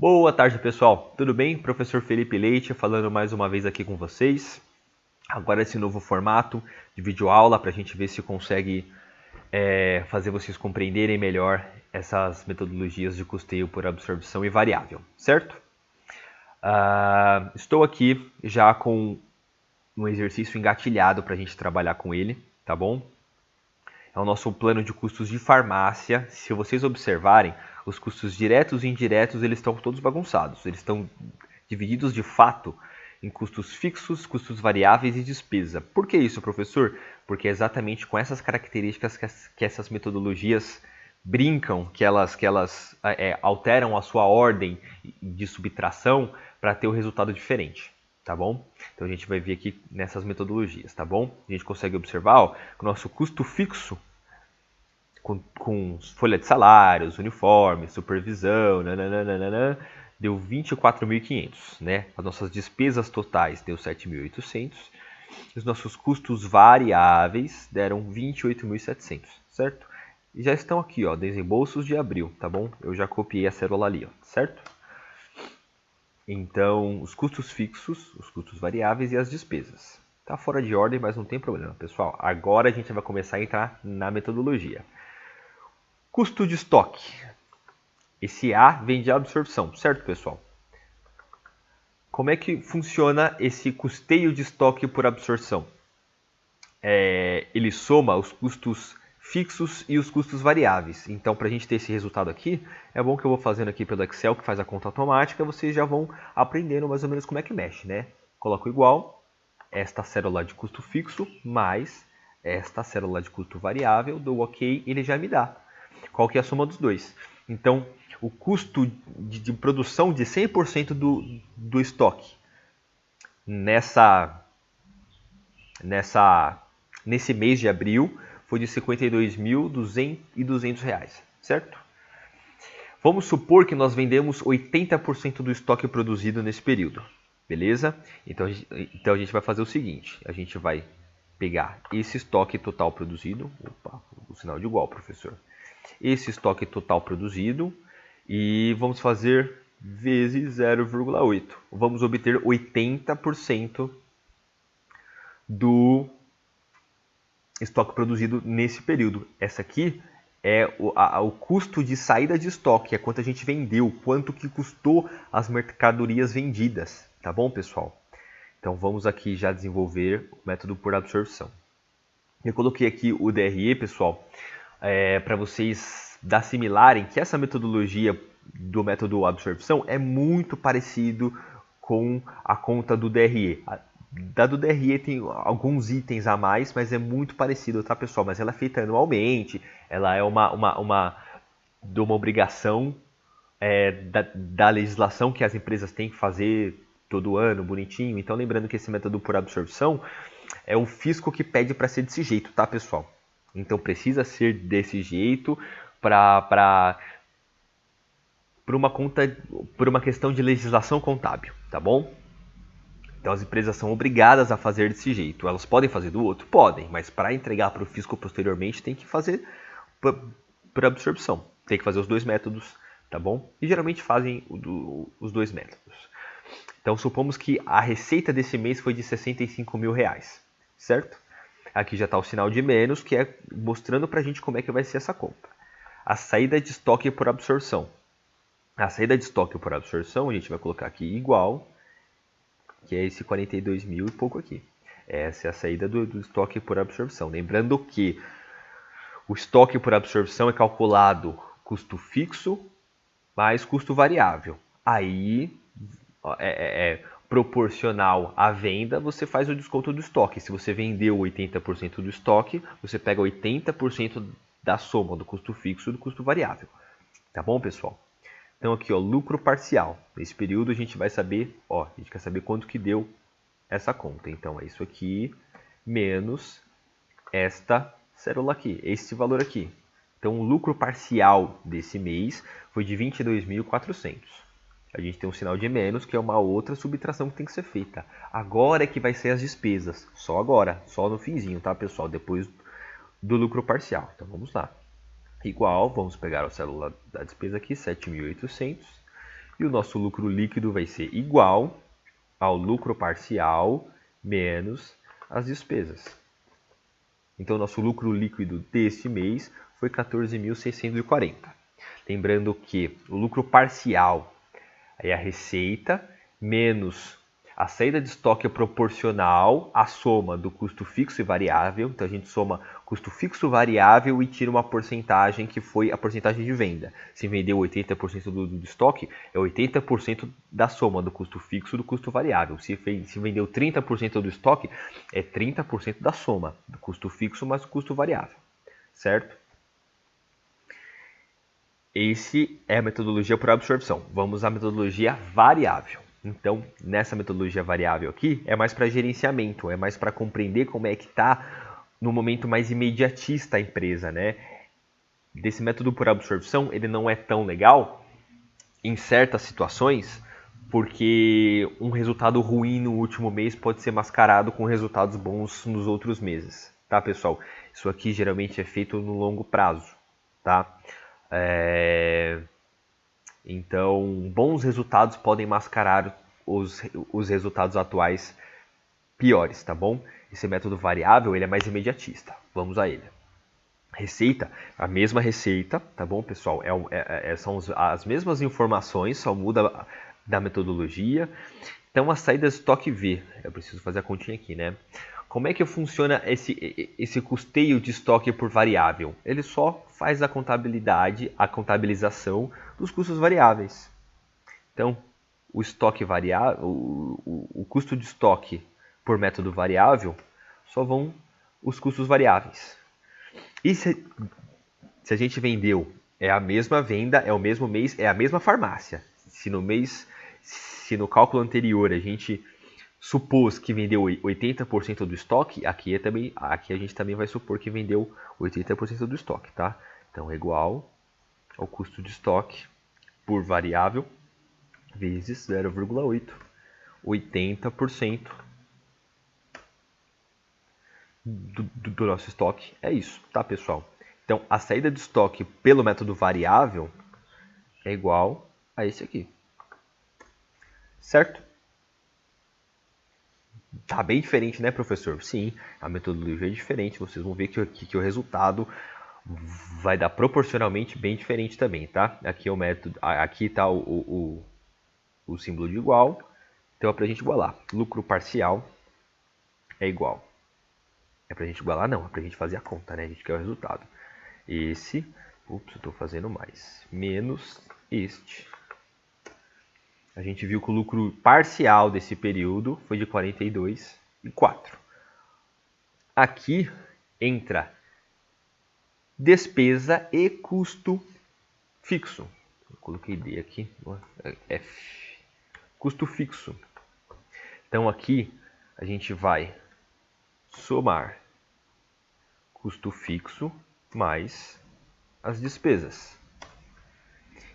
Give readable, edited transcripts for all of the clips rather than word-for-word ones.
Boa tarde, pessoal. Tudo bem? Professor Felipe Leite falando mais uma vez aqui com vocês. Agora esse novo formato de videoaula para a gente ver se consegue fazer vocês compreenderem melhor essas metodologias de custeio por absorção e variável, certo? Estou aqui já com um exercício engatilhado para a gente trabalhar com ele, tá bom? É o nosso plano de custos de farmácia. Se vocês observarem, os custos diretos e indiretos eles estão todos bagunçados. Eles estão divididos de fato em custos fixos, custos variáveis e despesa. Por que isso, professor? Porque é exatamente com essas características que essas metodologias brincam, que elas alteram a sua ordem de subtração para ter o resultado diferente. Tá bom? Então a gente vai ver aqui nessas metodologias, tá bom? A gente consegue observar ó, que o nosso custo fixo com folha de salários, uniforme, supervisão, nananana, deu 24.500, né? As nossas despesas totais deu 7.800. Os nossos custos variáveis deram 28.700, certo? E já estão aqui, ó, desembolsos de abril, tá bom? Eu já copiei a célula ali, ó, certo? Então, os custos fixos, os custos variáveis e as despesas. Tá fora de ordem, mas não tem problema, pessoal. Agora a gente vai começar a entrar na metodologia. Custo de estoque. Esse A vem de absorção, certo, pessoal? Como é que funciona esse custeio de estoque por absorção? Ele soma os custos fixos e os custos variáveis. Então, para a gente ter esse resultado aqui, é bom que eu vou fazendo aqui pelo Excel, que faz a conta automática, vocês já vão aprendendo mais ou menos como é que mexe, né? Coloco igual esta célula de custo fixo mais esta célula de custo variável, dou OK, ele já me dá. Qual que é a soma dos dois? Então, o custo de produção de 100% do estoque nesse mês de abril foi de R$ 52.200, certo? Vamos supor que nós vendemos 80% do estoque produzido nesse período, beleza? Então a gente vai fazer o seguinte, a gente vai pegar esse estoque total produzido, opa, o sinal de igual, professor, esse estoque total produzido e vamos fazer vezes 0,8. Vamos obter 80% do estoque produzido nesse período. Essa aqui é o custo de saída de estoque, é quanto a gente vendeu, quanto que custou as mercadorias vendidas, tá bom, pessoal? Então vamos aqui já desenvolver o método por absorção. Eu coloquei aqui o DRE, pessoal, para vocês assimilarem que essa metodologia do método absorção é muito parecido com a conta do DRE. Da do DRE tem alguns itens a mais, mas é muito parecido, tá, pessoal? Mas ela é feita anualmente, ela é uma obrigação da legislação que as empresas têm que fazer todo ano, bonitinho. Então, lembrando que esse método por absorção é o fisco que pede para ser desse jeito, tá, pessoal? Então, precisa ser desse jeito para uma questão de legislação contábil, tá bom? Então as empresas são obrigadas a fazer desse jeito. Elas podem fazer do outro? Podem, mas para entregar para o fisco posteriormente tem que fazer por absorção. Tem que fazer os dois métodos, tá bom? E geralmente fazem os dois métodos. Então supomos que a receita desse mês foi de R$65.000, certo? Aqui já está o sinal de menos, que é mostrando para a gente como é que vai ser essa conta. A saída de estoque por absorção. A saída de estoque por absorção, a gente vai colocar aqui igual, que é esse 42 mil e pouco aqui. Essa é a saída do estoque por absorção. Lembrando que o estoque por absorção é calculado custo fixo mais custo variável. Aí, proporcional à venda, você faz o desconto do estoque. Se você vendeu 80% do estoque, você pega 80% da soma do custo fixo e do custo variável. Tá bom, pessoal? Então aqui, ó, lucro parcial. Nesse período a gente vai saber, ó, a gente quer saber quanto que deu essa conta. Então é isso aqui menos esta célula aqui, esse valor aqui. Então o lucro parcial desse mês foi de 22.400. A gente tem um sinal de menos, que é uma outra subtração que tem que ser feita. Agora é que vai ser as despesas. Só agora, só no finzinho, tá, pessoal? Depois do lucro parcial. Então vamos lá. Igual, vamos pegar a célula da despesa aqui, 7.800, E o nosso lucro líquido vai ser igual ao lucro parcial menos as despesas. Então, nosso lucro líquido deste mês foi 14.640. Lembrando que o lucro parcial é a receita menos a saída de estoque proporcional à soma do custo fixo e variável. Então, a gente soma custo fixo variável e tira uma porcentagem que foi a porcentagem de venda. Se vendeu 80% do estoque, é 80% da soma do custo fixo e do custo variável. Se vendeu 30% do estoque, é 30% da soma do custo fixo mais o custo variável. Certo? Esse é a metodologia por absorção. Vamos à metodologia variável. Então, nessa metodologia variável aqui, é mais para gerenciamento, é mais para compreender como é que está no momento mais imediatista a empresa, né? Desse método por absorção, ele não é tão legal em certas situações, porque um resultado ruim no último mês pode ser mascarado com resultados bons nos outros meses, tá, pessoal? Isso aqui geralmente é feito no longo prazo, tá? Então, bons resultados podem mascarar os resultados atuais piores, tá bom? Esse método variável ele é mais imediatista. Vamos a ele. Receita, a mesma receita, tá bom, pessoal? São as mesmas informações, só muda da metodologia. Então, a saída de estoque V, eu preciso fazer a continha aqui, né? Como é que funciona esse custeio de estoque por variável? Ele só faz a contabilização dos custos variáveis. Então, o estoque variável, o custo de estoque por método variável, só vão os custos variáveis. E se a gente vendeu, é a mesma venda, é o mesmo mês, é a mesma farmácia. Se no cálculo anterior a gente supôs que vendeu 80% do estoque, aqui a gente também vai supor que vendeu 80% do estoque, tá? Então, é igual ao custo de estoque por variável vezes 0,8. 80% do nosso estoque é isso, tá, pessoal? Então, a saída de estoque pelo método variável é igual a esse aqui. Certo? Tá bem diferente, né, professor? Sim, a metodologia é diferente. Vocês vão ver que o resultado vai dar proporcionalmente bem diferente também, tá? Aqui é o método, aqui está o símbolo de igual. Então é para a gente igualar. Lucro parcial é igual. É para a gente igualar? Não, é para a gente fazer a conta, né? A gente quer o resultado. Esse, eu estou fazendo mais, menos este. A gente viu que o lucro parcial desse período foi de 42,4. Aqui entra despesa e custo fixo. Eu coloquei D aqui, F. Custo fixo. Então aqui a gente vai somar custo fixo mais as despesas.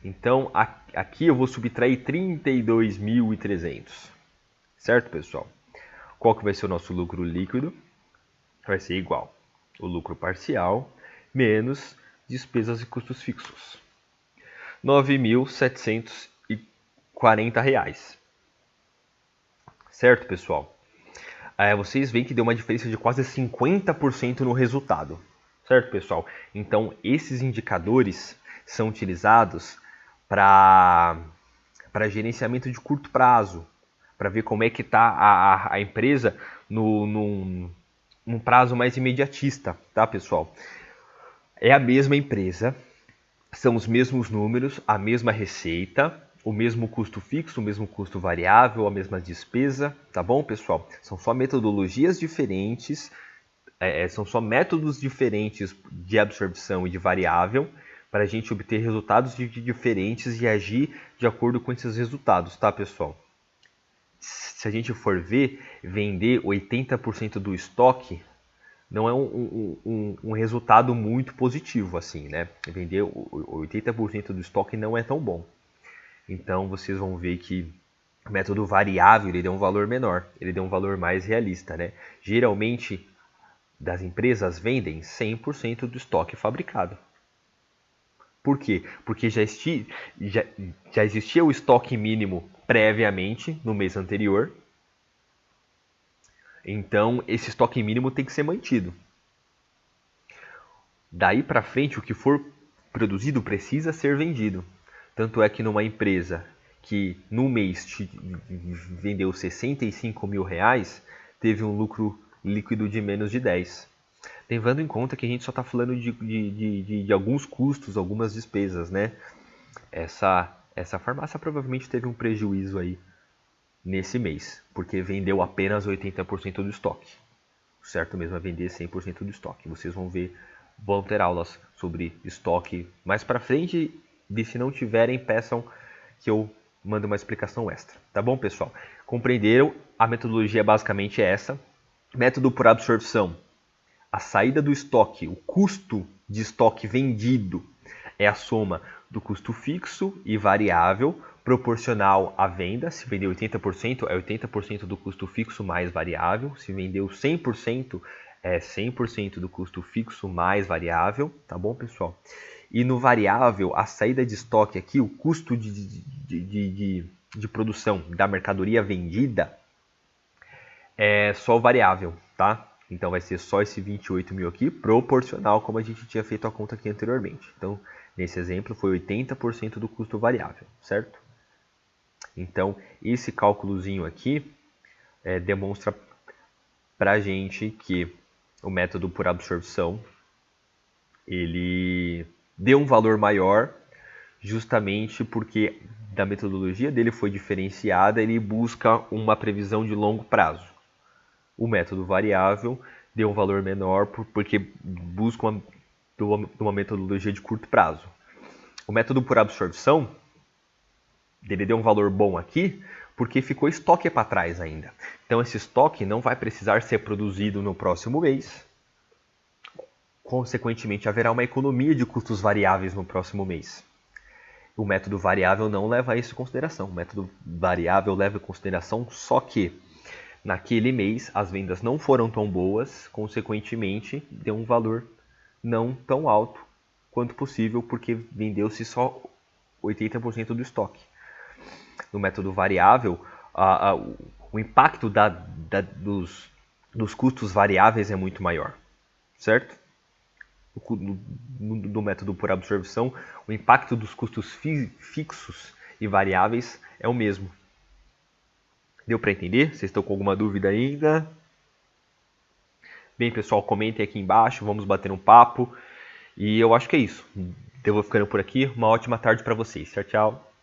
Então aqui eu vou subtrair 32.300. Certo, pessoal? Qual que vai ser o nosso lucro líquido? Vai ser igual o lucro parcial menos despesas e custos fixos. R$ 9.740. Certo, pessoal? Vocês veem que deu uma diferença de quase 50% no resultado. Certo, pessoal? Então, esses indicadores são utilizados para gerenciamento de curto prazo, para ver como é que está a empresa num prazo mais imediatista, tá, pessoal? É a mesma empresa, são os mesmos números, a mesma receita, o mesmo custo fixo, o mesmo custo variável, a mesma despesa, tá bom, pessoal? São só metodologias diferentes, são só métodos diferentes de absorção e de variável para a gente obter resultados diferentes e agir de acordo com esses resultados, tá, pessoal? Se a gente for ver, vender 80% do estoque não é um resultado muito positivo, assim, né? Vender 80% do estoque não é tão bom. Então, vocês vão ver que o método variável ele deu um valor menor, ele deu um valor mais realista, né? Geralmente, das empresas vendem 100% do estoque fabricado. Por quê? Porque já existia o estoque mínimo previamente no mês anterior. Então, esse estoque mínimo tem que ser mantido. Daí para frente, o que for produzido precisa ser vendido. Tanto é que numa empresa que no mês vendeu 65 mil reais, teve um lucro líquido de menos de 10. Levando em conta que a gente só está falando de alguns custos, algumas despesas, né? Essa farmácia provavelmente teve um prejuízo aí nesse mês, porque vendeu apenas 80% do estoque. O certo mesmo é vender 100% do estoque. Vocês vão ter aulas sobre estoque mais para frente, e se não tiverem, peçam que eu mando uma explicação extra. Tá bom, pessoal? Compreenderam? A metodologia basicamente é essa. Método por absorção. A saída do estoque, o custo de estoque vendido é a soma do custo fixo e variável proporcional à venda. Se vendeu 80%, é 80% do custo fixo mais variável. Se vendeu 100%, é 100% do custo fixo mais variável. Tá bom, pessoal? E no variável, a saída de estoque aqui, o custo de produção da mercadoria vendida é só o variável, tá? Então vai ser só esse 28 mil aqui, proporcional, como a gente tinha feito a conta aqui anteriormente. Então, nesse exemplo, foi 80% do custo variável, certo? Então, esse cálculozinho aqui demonstra para a gente que o método por absorção, ele deu um valor maior, justamente porque da metodologia dele foi diferenciada, ele busca uma previsão de longo prazo. O método variável deu um valor menor porque busca uma metodologia de curto prazo. O método por absorção, ele deu um valor bom aqui porque ficou estoque para trás ainda. Então esse estoque não vai precisar ser produzido no próximo mês. Consequentemente, haverá uma economia de custos variáveis no próximo mês. O método variável não leva isso em consideração. O método variável leva em consideração só que naquele mês as vendas não foram tão boas, consequentemente deu um valor não tão alto quanto possível, porque vendeu-se só 80% do estoque. No método variável, o impacto dos custos variáveis é muito maior, certo? No método por absorção, o impacto dos custos fixos e variáveis é o mesmo. Deu para entender? Vocês estão com alguma dúvida ainda? Bem, pessoal, comentem aqui embaixo, vamos bater um papo. E eu acho que é isso. Eu vou ficando por aqui. Uma ótima tarde para vocês. Tchau, tchau.